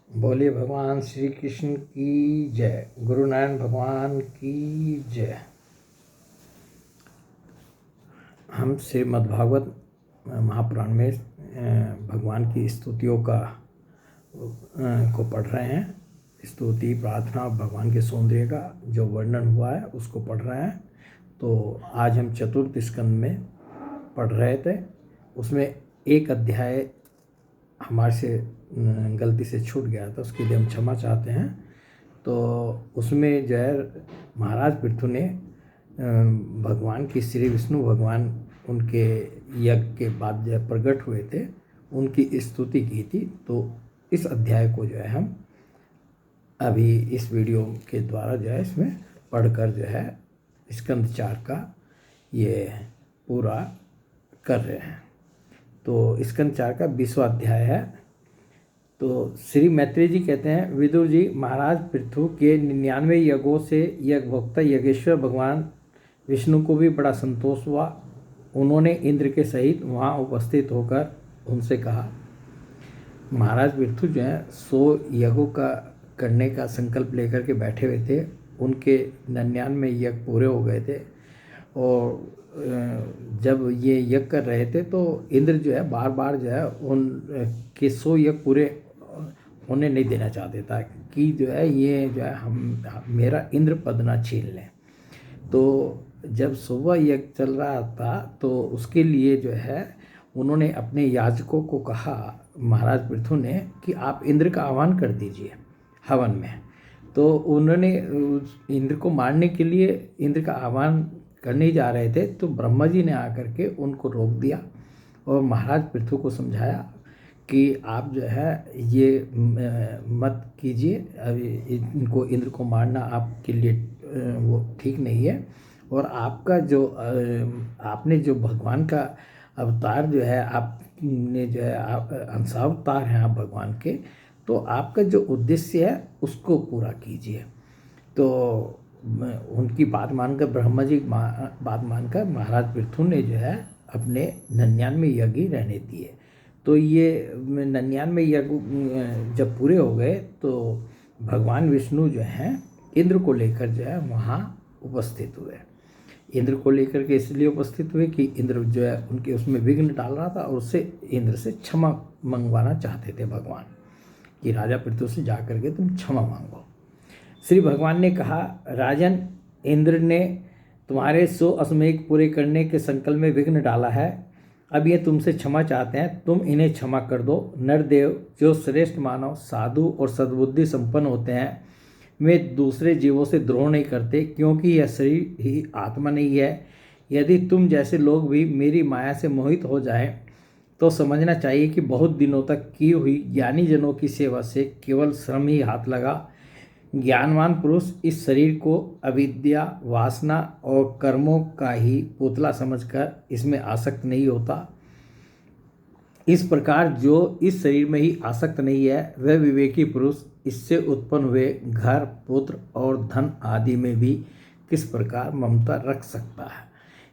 बोलिए भगवान श्री कृष्ण की जय। गुरु नारायण भगवान की जय। हम श्रीमद्भागवत महापुराण में भगवान की स्तुतियों को पढ़ रहे हैं। स्तुति प्रार्थना भगवान के सौंदर्य का जो वर्णन हुआ है उसको पढ़ रहे हैं। तो आज हम चतुर्थ स्कंद में पढ़ रहे थे। उसमें एक अध्याय हमारे से गलती से छूट गया था, उसके लिए हम क्षमा चाहते हैं। तो उसमें जो है महाराज पृथु ने भगवान की श्री विष्णु भगवान उनके यज्ञ के बाद जो है प्रकट हुए थे उनकी स्तुति की थी। तो इस अध्याय को जो है हम अभी इस वीडियो के द्वारा जो है इसमें पढ़कर जो है स्कंद 4 का ये पूरा कर रहे हैं। तो स्कंद 4 का 20वां अध्याय है। तो श्री मैत्रेय जी कहते हैं, विदुर जी, महाराज पृथु के 99 यज्ञों से यज्ञभोक्ता यज्ञेश्वर भगवान विष्णु को भी बड़ा संतोष हुआ। उन्होंने इंद्र के सहित वहाँ उपस्थित होकर उनसे कहा। महाराज पृथु जो है 100 यज्ञों का करने का संकल्प लेकर के बैठे हुए थे। उनके 99 यज्ञ पूरे हो गए थे और जब ये यज्ञ कर रहे थे तो इंद्र जो है बार बार जो है उन के 100 यज्ञ पूरे होने नहीं देना चाहते था कि जो है ये जो है हम मेरा इंद्र पद ना छीन लें। तो जब 100वां यज्ञ चल रहा था तो उसके लिए जो है उन्होंने अपने याजकों को कहा, महाराज पृथु ने, कि आप इंद्र का आह्वान कर दीजिए हवन में। तो उन्होंने इंद्र को मारने के लिए इंद्र का आह्वान करने जा रहे थे तो ब्रह्मा जी ने आकर के उनको रोक दिया और महाराज पृथु को समझाया कि आप जो है ये मत कीजिए, अभी इनको इंद्र को मारना आपके लिए वो ठीक नहीं है। और आपका जो आपने जो भगवान का अवतार जो है आपने जो है आप अंशावतार हैं आप भगवान के, तो आपका जो उद्देश्य है उसको पूरा कीजिए। तो उनकी बात मानकर ब्रह्मा जी बात मानकर महाराज पृथु ने जो है अपने 99 यज्ञ रहने दिए। तो ये 99 यज्ञ जब पूरे हो गए तो भगवान विष्णु जो हैं इंद्र को लेकर जो है वहाँ उपस्थित हुए। इंद्र को लेकर के इसलिए उपस्थित हुए कि इंद्र जो है उनके उसमें विघ्न डाल रहा था और उससे इंद्र से क्षमा मंगवाना चाहते थे भगवान, कि राजा पृथु से जा करके तुम क्षमा मांगो। श्री भगवान ने कहा, राजन, इंद्र ने तुम्हारे 100 अश्वमेध पूरे करने के संकल्प में विघ्न डाला है। अब ये तुमसे क्षमा चाहते हैं, तुम इन्हें क्षमा कर दो। नरदेव जो श्रेष्ठ मानव, साधु और सद्बुद्धि संपन्न होते हैं, वे दूसरे जीवों से द्रोह नहीं करते, क्योंकि यह शरीर ही आत्मा नहीं है। यदि तुम जैसे लोग भी मेरी माया से मोहित हो जाएं, तो समझना चाहिए कि बहुत दिनों तक की हुई ज्ञानी जनों की सेवा से केवल श्रम ही हाथ लगा। ज्ञानवान पुरुष इस शरीर को अविद्या, वासना और कर्मों का ही पुतला समझकर इसमें आसक्त नहीं होता। इस प्रकार जो इस शरीर में ही आसक्त नहीं है, वह विवेकी पुरुष इससे उत्पन्न हुए घर, पुत्र और धन आदि में भी किस प्रकार ममता रख सकता है।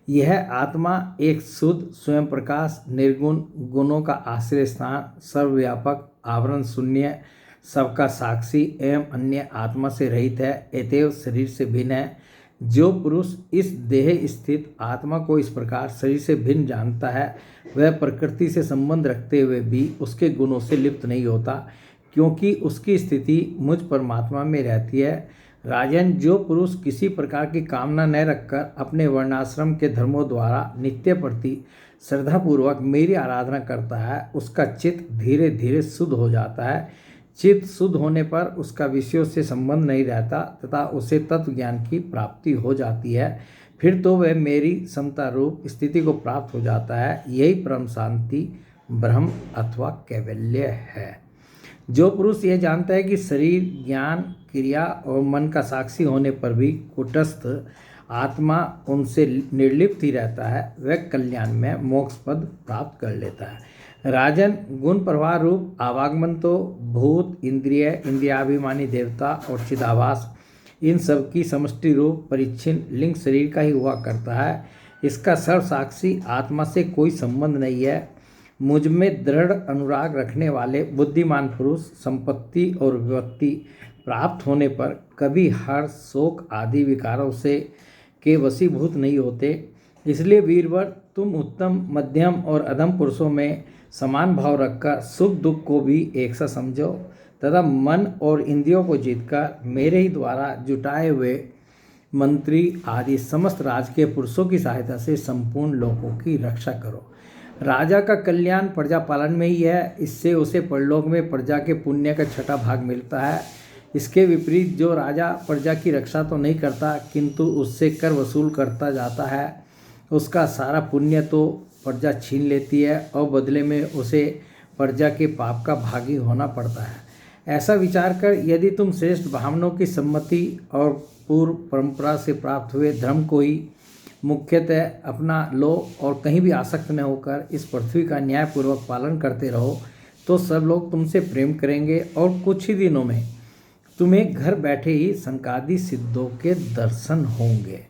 यह आत्मा एक शुद्ध स्वयं प्रकाश, निर्गुण, गुणों का आश्रय स्थान, सर्वव्यापक, आवरण शून्य, सबका साक्षी एवं अन्य आत्मा से रहित है, अतएव शरीर से भिन्न है। जो पुरुष इस देह स्थित आत्मा को इस प्रकार शरीर से भिन्न जानता है, वह प्रकृति से संबंध रखते हुए भी उसके गुणों से लिप्त नहीं होता, क्योंकि उसकी स्थिति मुझ परमात्मा में रहती है। राजन, जो पुरुष किसी प्रकार की कामना न रखकर अपने वर्णाश्रम के धर्मों द्वारा नित्य प्रति श्रद्धापूर्वक मेरी आराधना करता है, उसका चित्त धीरे धीरे शुद्ध हो जाता है। चित्त शुद्ध होने पर उसका विषयों से संबंध नहीं रहता तथा उसे तत्व ज्ञान की प्राप्ति हो जाती है। फिर तो वह मेरी समता रूप स्थिति को प्राप्त हो जाता है। यही परम शांति, ब्रह्म अथवा कैवल्य है। जो पुरुष यह जानता है कि शरीर, ज्ञान, क्रिया और मन का साक्षी होने पर भी कूटस्थ आत्मा उनसे निर्लिप्त ही रहता है, वह कल्याण में मोक्ष पद प्राप्त कर लेता है। राजन, गुण प्रवाह रूप आवागमन तो भूत, इंद्रिय, इंद्रियाभिमानी देवता और चिदाभास, इन सब की समष्टि रूप परिच्छिन्न लिंग शरीर का ही हुआ करता है। इसका सर्वसाक्षी आत्मा से कोई संबंध नहीं है। मुझ में दृढ़ अनुराग रखने वाले बुद्धिमान पुरुष संपत्ति और विपत्ति प्राप्त होने पर कभी हर्ष, शोक आदि विकारों से के वशीभूत नहीं होते। इसलिए वीरवर, तुम उत्तम, मध्यम और अधम पुरुषों में समान भाव रखकर सुख दुख को भी एक सा समझो तथा मन और इंद्रियों को जीतकर मेरे ही द्वारा जुटाए हुए मंत्री आदि समस्त राजकीय पुरुषों की सहायता से संपूर्ण लोगों की रक्षा करो। राजा का कल्याण प्रजा पालन में ही है, इससे उसे परलोक में प्रजा के पुण्य का छठा भाग मिलता है। इसके विपरीत जो राजा प्रजा की रक्षा तो नहीं करता किंतु उससे कर वसूल करता जाता है, उसका सारा पुण्य तो प्रजा छीन लेती है और बदले में उसे प्रजा के पाप का भागी होना पड़ता है। ऐसा विचार कर यदि तुम श्रेष्ठ ब्राह्मणों की सम्मति और पूर्व परंपरा से प्राप्त हुए धर्म को ही मुख्यतः अपना लो और कहीं भी आसक्त न होकर इस पृथ्वी का न्यायपूर्वक पालन करते रहो तो सब लोग तुमसे प्रेम करेंगे और कुछ ही दिनों में तुम्हें घर बैठे ही संकादि सिद्धों के दर्शन होंगे।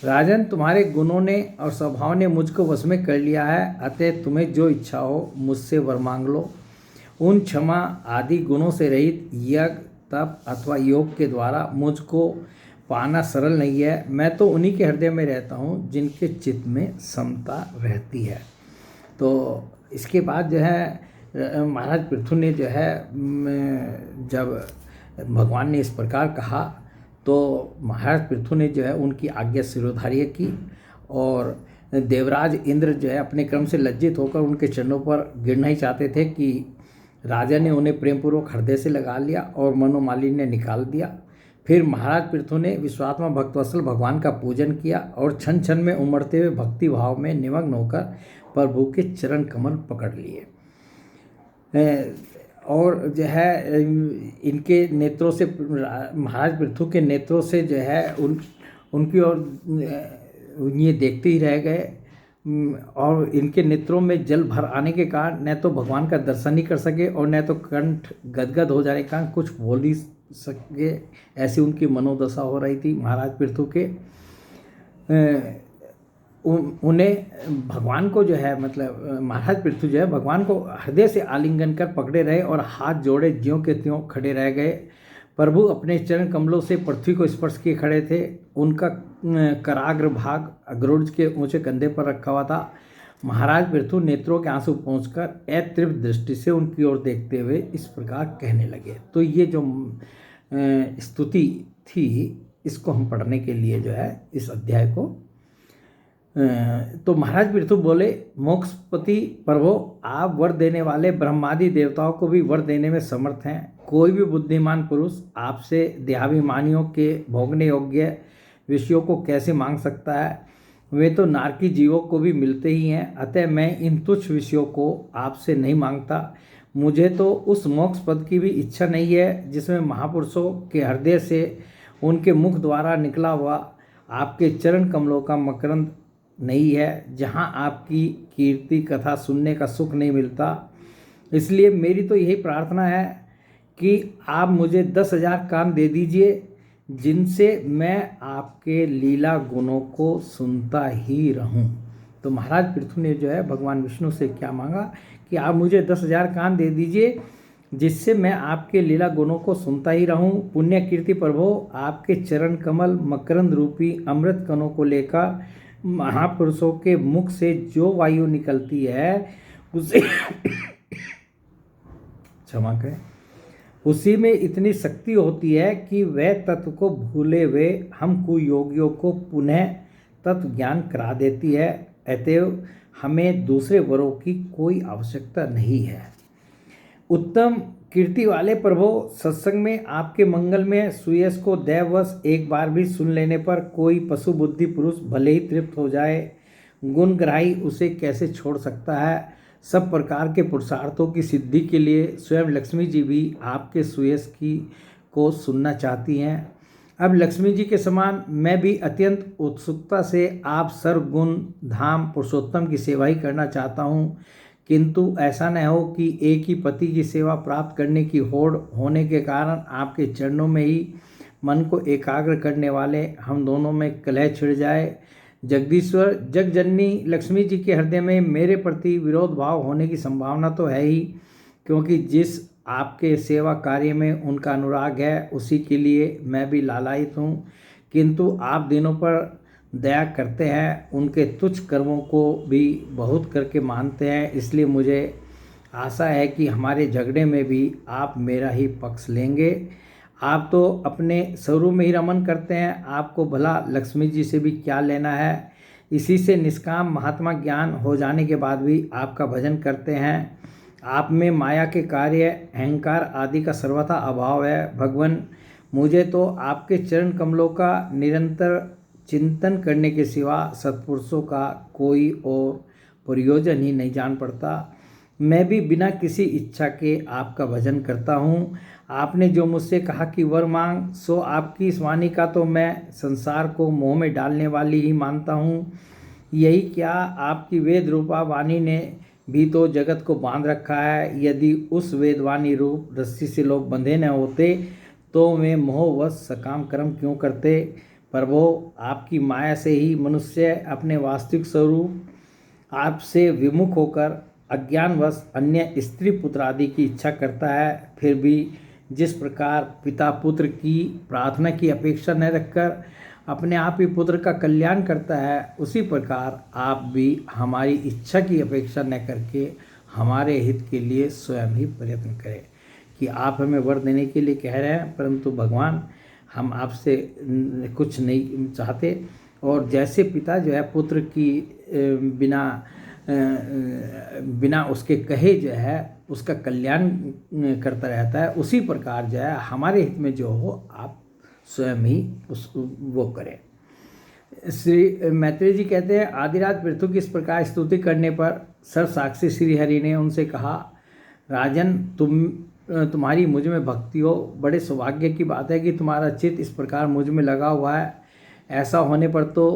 राजन, तुम्हारे गुणों ने और स्वभाव ने मुझको वश में कर लिया है, अतः तुम्हें जो इच्छा हो मुझसे वर मांग लो। उन क्षमा आदि गुणों से रहित यज्ञ, तप अथवा योग के द्वारा मुझको पाना सरल नहीं है। मैं तो उन्हीं के हृदय में रहता हूँ जिनके चित्त में समता रहती है। तो इसके बाद जो है महाराज पृथु ने जो है जब भगवान ने इस प्रकार कहा तो महाराज पृथु ने जो है उनकी आज्ञा शिरोधार्य की और देवराज इंद्र जो है अपने क्रम से लज्जित होकर उनके चरणों पर गिरना ही चाहते थे कि राजा ने उन्हें प्रेमपूर्वक हृदय से लगा लिया और मनोमालिन्य निकाल दिया। फिर महाराज पृथु ने विश्वात्मा भक्तवत्सल भगवान का पूजन किया और क्षण क्षण में उमड़ते हुए भक्ति भाव में निमग्न होकर प्रभु के चरण कमल पकड़ लिए और जो है इनके नेत्रों से महाराज पृथु के नेत्रों से जो है उनकी ओर ये देखते ही रह गए और इनके नेत्रों में जल भर आने के कारण न तो भगवान का दर्शन ही कर सके और न तो कंठ गदगद हो जाने के कारण कुछ बोल ही सके। ऐसी उनकी मनोदशा हो रही थी महाराज पृथु के। उन्हें भगवान को जो है मतलब महाराज पृथु जो है भगवान को हृदय से आलिंगन कर पकड़े रहे और हाथ जोड़े ज्यों के त्यों खड़े रह गए। प्रभु अपने चरण कमलों से पृथ्वी को स्पर्श किए खड़े थे। उनका कराग्र भाग अग्रोज के ऊंचे कंधे पर रखा हुआ था। महाराज पृथु नेत्रों के आंसू पहुंचकर अतृप्त दृष्टि से उनकी ओर देखते हुए इस प्रकार कहने लगे। तो ये जो स्तुति थी इसको हम पढ़ने के लिए जो है इस अध्याय को तो महाराज पृथु बोले, मोक्षपति प्रभो, आप वर देने वाले ब्रह्मादि देवताओं को भी वर देने में समर्थ हैं। कोई भी बुद्धिमान पुरुष आपसे देहाभिमानियों के भोगने योग्य विषयों को कैसे मांग सकता है? वे तो नारकी जीवों को भी मिलते ही हैं। अतः मैं इन तुच्छ विषयों को आपसे नहीं मांगता। मुझे तो उस मोक्ष पद की भी इच्छा नहीं है जिसमें महापुरुषों के हृदय से उनके मुख द्वारा निकला हुआ आपके चरण कमलों का मकरंद नहीं है, जहाँ आपकी कीर्ति कथा सुनने का सुख नहीं मिलता। इसलिए मेरी तो यही प्रार्थना है कि आप मुझे 10,000 कान दे दीजिए जिनसे मैं आपके लीला गुणों को सुनता ही रहूं। तो महाराज पृथु ने जो है भगवान विष्णु से क्या मांगा कि आप मुझे 10,000 कान दे दीजिए जिससे मैं आपके लीला गुणों को सुनता ही रहूं। पुण्य कीर्ति प्रभो, आपके चरण कमल मकरंद रूपी अमृत कणों को लेकर महापुरुषों के मुख से जो वायु निकलती है उसे क्षमा करें, उसी में इतनी शक्ति होती है कि वह तत्व को भूले हुए हम कुयोगियों को पुनः तत्व ज्ञान करा देती है। अतएव हमें दूसरे वरों की कोई आवश्यकता नहीं है। उत्तम कीर्ति वाले प्रभो, सत्संग में आपके मंगल में सुयश को दैववश एक बार भी सुन लेने पर कोई पशु बुद्धि पुरुष भले ही तृप्त हो जाए, गुणग्राही उसे कैसे छोड़ सकता है? सब प्रकार के पुरुषार्थों की सिद्धि के लिए स्वयं लक्ष्मी जी भी आपके सुयश की को सुनना चाहती हैं। अब लक्ष्मी जी के समान मैं भी अत्यंत उत्सुकता से आप सर्वगुण धाम पुरुषोत्तम की सेवा ही करना चाहता हूँ, किंतु ऐसा न हो कि एक ही पति की सेवा प्राप्त करने की होड़ होने के कारण आपके चरणों में ही मन को एकाग्र करने वाले हम दोनों में कलह छिड़ जाए। जगदीश्वर जगजननी लक्ष्मी जी के हृदय में मेरे प्रति विरोध भाव होने की संभावना तो है ही, क्योंकि जिस आपके सेवा कार्य में उनका अनुराग है उसी के लिए मैं भी लालायित हूँ। किंतु आप दिनों पर दया करते हैं, उनके तुच्छ कर्मों को भी बहुत करके मानते हैं, इसलिए मुझे आशा है कि हमारे झगड़े में भी आप मेरा ही पक्ष लेंगे। आप तो अपने स्वरूप में ही रमन करते हैं, आपको भला लक्ष्मी जी से भी क्या लेना है। इसी से निष्काम महात्मा ज्ञान हो जाने के बाद भी आपका भजन करते हैं। आप में माया के कार्य, अहंकार आदि का सर्वथा अभाव है। भगवान, मुझे तो आपके चरण कमलों का निरंतर चिंतन करने के सिवा सत्पुरुषों का कोई और प्रयोजन ही नहीं जान पड़ता। मैं भी बिना किसी इच्छा के आपका भजन करता हूँ। आपने जो मुझसे कहा कि वर मांग, सो आपकी इस वाणी का तो मैं संसार को मोह में डालने वाली ही मानता हूँ। यही क्या, आपकी वेद रूपा वाणी ने भी तो जगत को बांध रखा है। यदि उस वेदवाणी रूप रस्सी से लोग बंधे न होते तो वे मोहवश सकाम कर्म क्यों करते। प्रभो, आपकी माया से ही मनुष्य अपने वास्तविक स्वरूप आपसे विमुख होकर अज्ञानवश अन्य स्त्री पुत्र आदि की इच्छा करता है। फिर भी जिस प्रकार पिता पुत्र की प्रार्थना की अपेक्षा न रखकर अपने आप ही पुत्र का कल्याण करता है, उसी प्रकार आप भी हमारी इच्छा की अपेक्षा न करके हमारे हित के लिए स्वयं ही प्रयत्न करें। कि आप हमें वर देने के लिए कह रहे हैं, परंतु भगवान हम आपसे कुछ नहीं चाहते। और जैसे पिता जो है पुत्र की बिना उसके कहे जो है उसका कल्याण करता रहता है, उसी प्रकार जो है हमारे हित में जो हो आप स्वयं ही वो करें। श्री मैत्रेय जी कहते हैं, आदिराज पृथु की इस प्रकार स्तुति करने पर सर्वसाक्षी श्री हरि ने उनसे कहा, राजन, तुम्हारी मुझ में भक्ति हो। बड़े सौभाग्य की बात है कि तुम्हारा चित्त इस प्रकार मुझ में लगा हुआ है। ऐसा होने पर तो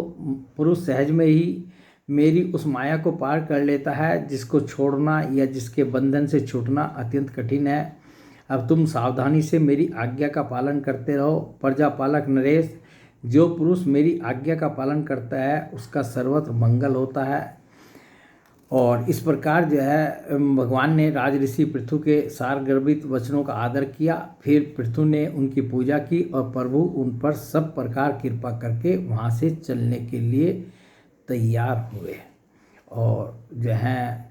पुरुष सहज में ही मेरी उस माया को पार कर लेता है जिसको छोड़ना या जिसके बंधन से छूटना अत्यंत कठिन है। अब तुम सावधानी से मेरी आज्ञा का पालन करते रहो। प्रजापालक नरेश, जो पुरुष मेरी आज्ञा का पालन करता है उसका सर्वत्र मंगल होता है। और इस प्रकार जो है भगवान ने राजऋषि पृथु के सारगर्भित वचनों का आदर किया। फिर पृथु ने उनकी पूजा की और प्रभु उन पर सब प्रकार कृपा करके वहाँ से चलने के लिए तैयार हुए। और जो है